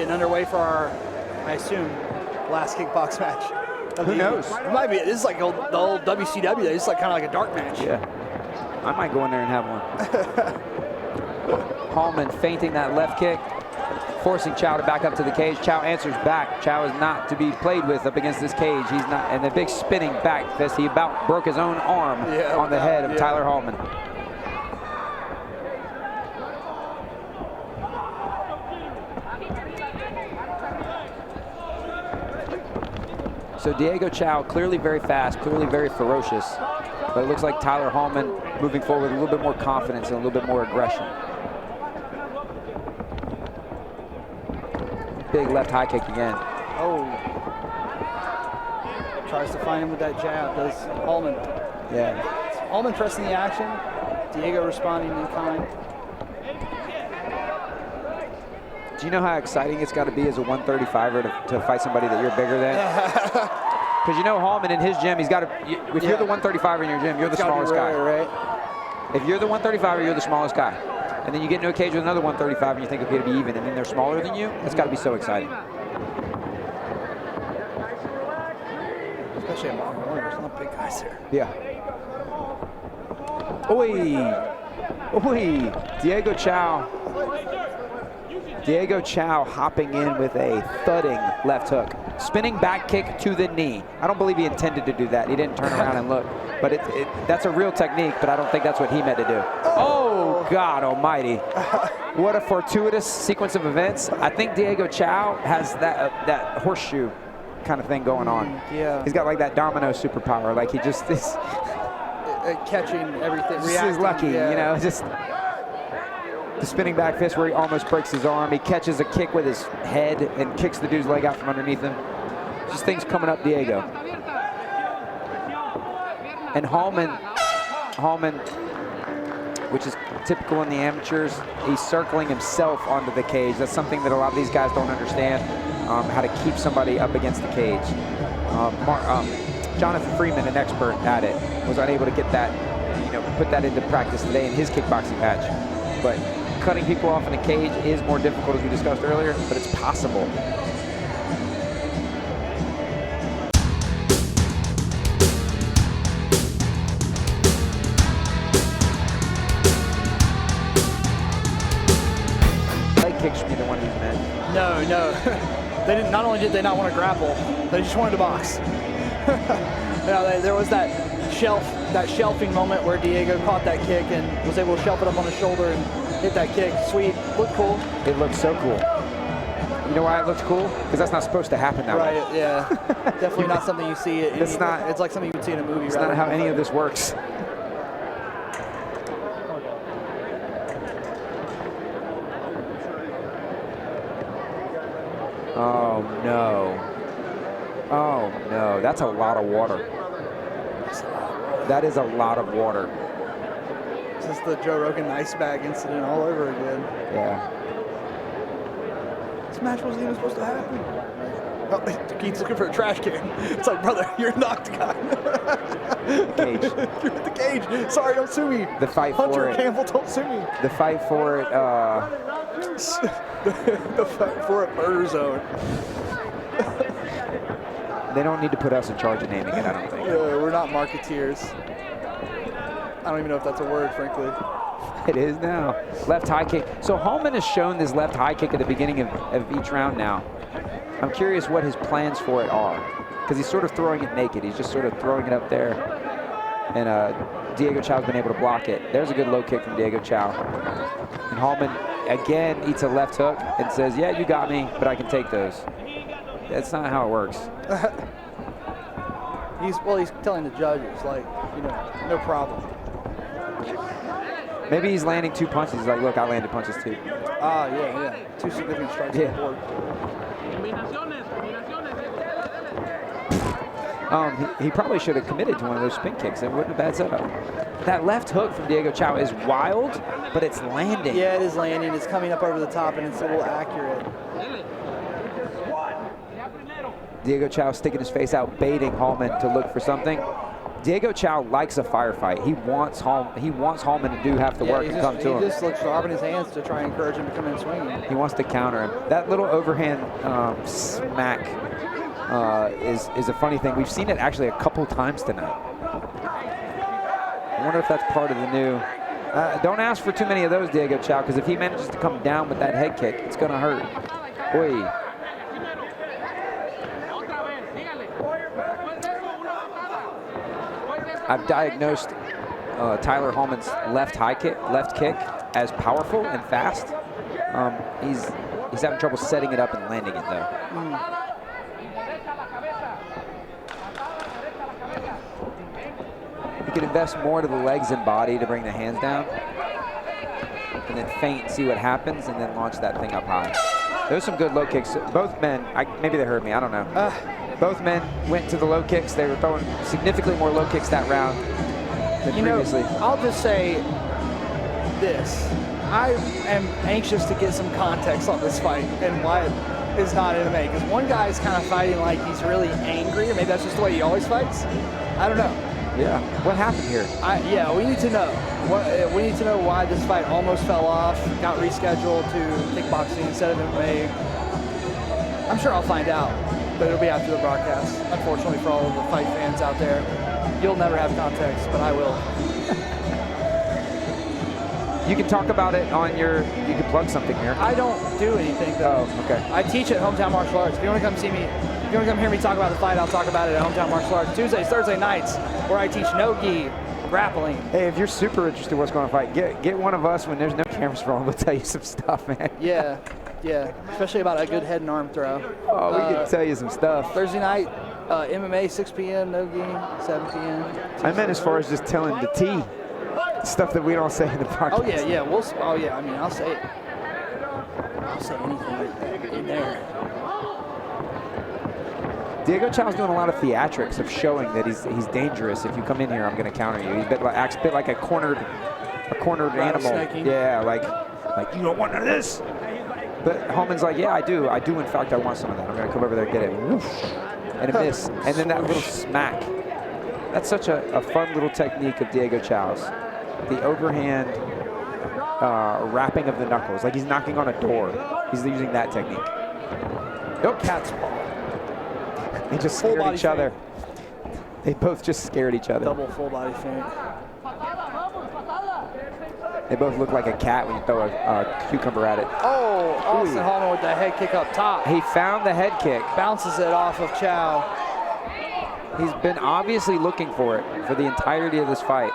getting underway for our, I assume, last kickbox match. Who knows? It might be. This is like the old WCW. This is like kind of like a dark match. Yeah. I might go in there and have one. Hallman feinting that left kick, forcing Chau to back up to the cage. Chau answers back. Chau is not to be played with up against this cage. He's not, and the big spinning back fist. He about broke his own arm on the head of Tyler Hallman. So Diego Chau, clearly very fast, clearly very ferocious, but it looks like Tyler Hallman moving forward with a little bit more confidence and a little bit more aggression. Big left high kick again. Oh. Tries to find him with that jab, does Hallman. Yeah. Hallman pressing the action, Diego responding in kind. Do you know how exciting it's got to be as a 135er to fight somebody that you're bigger than? Because you know Hallman in his gym, he's got to, if you're the 135er in your gym, you're the smallest guy. Right. If you're the 135er, you're the smallest guy. And then you get into a cage with another 135 and you think, okay, to be even, and then they're smaller than you, it's got to be so exciting. Especially at Martin Warner, there's not big guys there. Yeah. Oi! Oi! Diego Chau. Diego Chau hopping in with a thudding left hook. Spinning back kick to the knee. I don't believe he intended to do that. He didn't turn around and look. But that's a real technique, but I don't think that's what he meant to do. Oh, God almighty. What a fortuitous sequence of events. I think Diego Chau has that horseshoe kind of thing going on. Yeah. He's got like that domino superpower. Like he just is. Catching everything, He's lucky, you know, just. The spinning back fist where he almost breaks his arm. He catches a kick with his head and kicks the dude's leg out from underneath him. Just things coming up Diego. And Hallman, which is typical in the amateurs, he's circling himself onto the cage. That's something that a lot of these guys don't understand, how to keep somebody up against the cage. Jonathan Freeman, an expert at it, was unable to get that, put that into practice today in his kickboxing match. But cutting people off in a cage is more difficult, as we discussed earlier, but it's possible. Leg kicks should be the one he's meant. No. They didn't. Not only did they not want to grapple, they just wanted to box. There was that shelving moment where Diego caught that kick and was able to shelf it up on his shoulder and hit that kick. Sweet. Looked cool. It looked so cool. You know why it looks cool? Because that's not supposed to happen that way. Right, yeah. Definitely not something you see. It's like something you would see in a movie. It's not how any of this works. Oh, no. Oh, no. That's a lot of water. That is a lot of water. This is the Joe Rogan ice bag incident all over again. Yeah. This match wasn't even supposed to happen. Oh, Keith's looking for a trash can. It's like, brother, you're knocked, guy. Cage. You're in the cage. Sorry, don't sue me. The fight Hunter for it. Campbell, don't sue me. The fight for it. The fight for it, murder zone. They don't need to put us in charge of naming it, I don't think. We're not marketeers. I don't even know if that's a word, frankly. It is now. Left high kick. So Hallman has shown this left high kick at the beginning of each round now. I'm curious what his plans for it are. Because he's sort of throwing it naked. He's just sort of throwing it up there. And Diego Chau's been able to block it. There's a good low kick from Diego Chau. And Hallman, again, eats a left hook and says, yeah, you got me, but I can take those. That's not how it works. He's telling the judges, like, no problem. Maybe he's landing 2 punches. He's like, look, I landed punches too. Yeah. 2 significant strikes on the board. He probably should have committed to one of those spin kicks. It wouldn't have bad setup. That left hook from Diego Chau is wild, but it's landing. Yeah, it is landing. It's coming up over the top, and it's a little accurate. Diego Chau sticking his face out, baiting Hallman to look for something. Diego Chau likes a firefight. He wants Hallman to do half the work and come to him. He just looks dropping his hands to try and encourage him to come in swinging. He wants to counter him. That little overhand smack is a funny thing. We've seen it actually a couple times tonight. I wonder if that's part of the new. Don't ask for too many of those, Diego Chau, because if he manages to come down with that head kick, it's going to hurt. Oy. I've diagnosed Tyler Hallman's left kick as powerful and fast. He's having trouble setting it up and landing it though. He could invest more to the legs and body to bring the hands down, and then feint, see what happens, and then launch that thing up high. There's some good low kicks. Both men, maybe they heard me, I don't know. Both men went to the low kicks. They were throwing significantly more low kicks that round than previously. I'll just say this. I am anxious to get some context on this fight and why it is not MMA. Because one guy's kind of fighting like he's really angry, or maybe that's just the way he always fights. I don't know. Yeah. What happened here? Yeah, we need to know. We need to know why this fight almost fell off, got rescheduled to kickboxing instead of MMA. I'm sure I'll find out, but it'll be after the broadcast. Unfortunately for all of the fight fans out there, you'll never have context, but I will. You can talk about it on your, you can plug something here. I don't do anything though. Oh, okay. I teach at Hometown Martial Arts. If you want to come see me, if you want to come hear me talk about the fight, I'll talk about it at Hometown Martial Arts. Tuesdays, Thursday nights, where I teach no-gi, grappling. Hey, if you're super interested in what's going to fight, get one of us when there's no cameras rolling. We'll tell you some stuff, man. Yeah, especially about a good head and arm throw. Oh, we can tell you some stuff. Thursday night, MMA, 6 p.m., no-gi, 7 p.m. I meant as far as just telling the T stuff that we don't say in the podcast. Oh yeah, I mean, I'll say it. I'll say anything in there. Diego Chau's doing a lot of theatrics of showing that he's dangerous. If you come in here, I'm going to counter you. He acts a bit like a cornered animal. Yeah, like you don't want none of this. But Hallman's like, yeah, I do. In fact, I want some of that. I'm going to come over there and get it. Whoosh, and a miss. And then that little smack. That's such a fun little technique of Diego Chau's. The overhand wrapping of the knuckles, like he's knocking on a door. He's using that technique. Nope, cat's paw. They just scared each other. They both just scared each other. Double full body feint. They both look like a cat when you throw a cucumber at it. Oh, Austin Hallman with the head kick up top. He found the head kick. Bounces it off of Chau. He's been obviously looking for it for the entirety of this fight.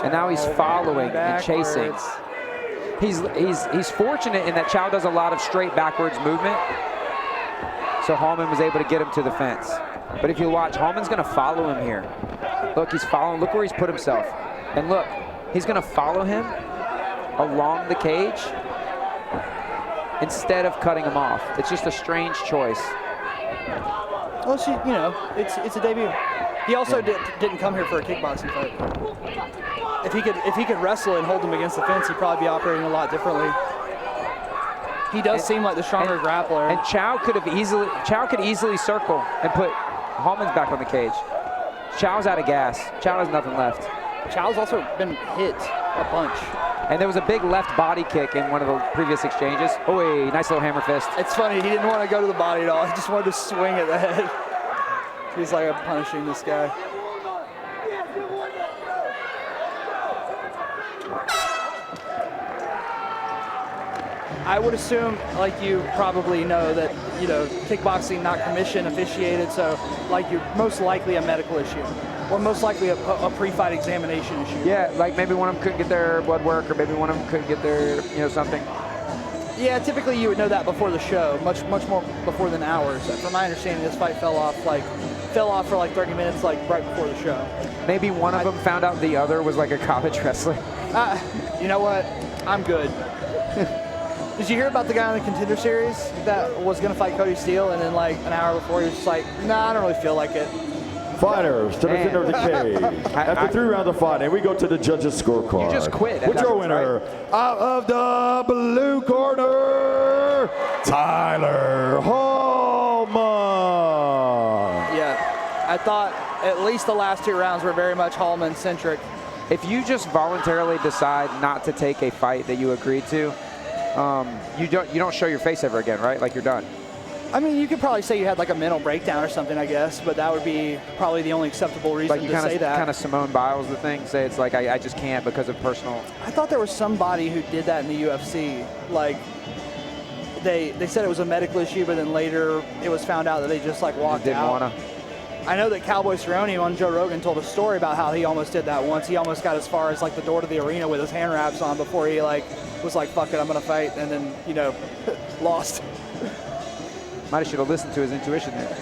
And now he's following and chasing. He's fortunate in that Chau does a lot of straight backwards movement. So Hallman was able to get him to the fence. But if you watch, Hallman's going to follow him here. Look, he's following. Look where he's put himself. And look, he's going to follow him along the cage instead of cutting him off. It's just a strange choice. Well, it's a debut. He also didn't come here for a kickboxing fight. If he could wrestle and hold him against the fence, he'd probably be operating a lot differently. He does seem like the stronger grappler. And Chau could easily circle and put Hallman's back on the cage. Chau's out of gas. Chau has nothing left. Chau's also been hit a bunch. And there was a big left body kick in one of the previous exchanges. Oh, wait, nice little hammer fist. It's funny, he didn't want to go to the body at all. He just wanted to swing at the head. He's like, I'm punishing this guy. I would assume, like you probably know, that, kickboxing not commission officiated, so like you're most likely a medical issue, or most likely a pre-fight examination issue. Yeah, like maybe one of them couldn't get their blood work, or maybe one of them couldn't get their, something. Yeah, typically you would know that before the show, much more before than hours. From my understanding, this fight fell off for like 30 minutes, like right before the show. Maybe one of them found out the other was like a college wrestler. You know what? I'm good. Did you hear about the guy on the Contender Series that was going to fight Cody Steele, and then like an hour before he was just like, nah, I don't really feel like it. Fighters to the center of the cage. After 3 rounds of fighting, we go to the judges' scorecard. You just quit. With your winner, out of the blue corner, Tyler Hallman. Yeah, I thought at least the last 2 rounds were very much Hallman centric. If you just voluntarily decide not to take a fight that you agreed to, you don't show your face ever again, right? Like you're done. I mean, you could probably say you had like a mental breakdown or something, I guess, but that would be probably the only acceptable reason Like you to say that. kind of Simone Biles the thing, say it's like I just can't because of personal. I thought there was somebody who did that in the UFC. Like they said it was a medical issue, but then later it was found out that they just like walked Didn't out. wanna. I know that Cowboy Cerrone on Joe Rogan told a story about how he almost did that once. He almost got as far as like the door to the arena with his hand wraps on before he like was like, fuck it, I'm gonna fight, and then, you know, lost. Might have should have listened to his intuition there.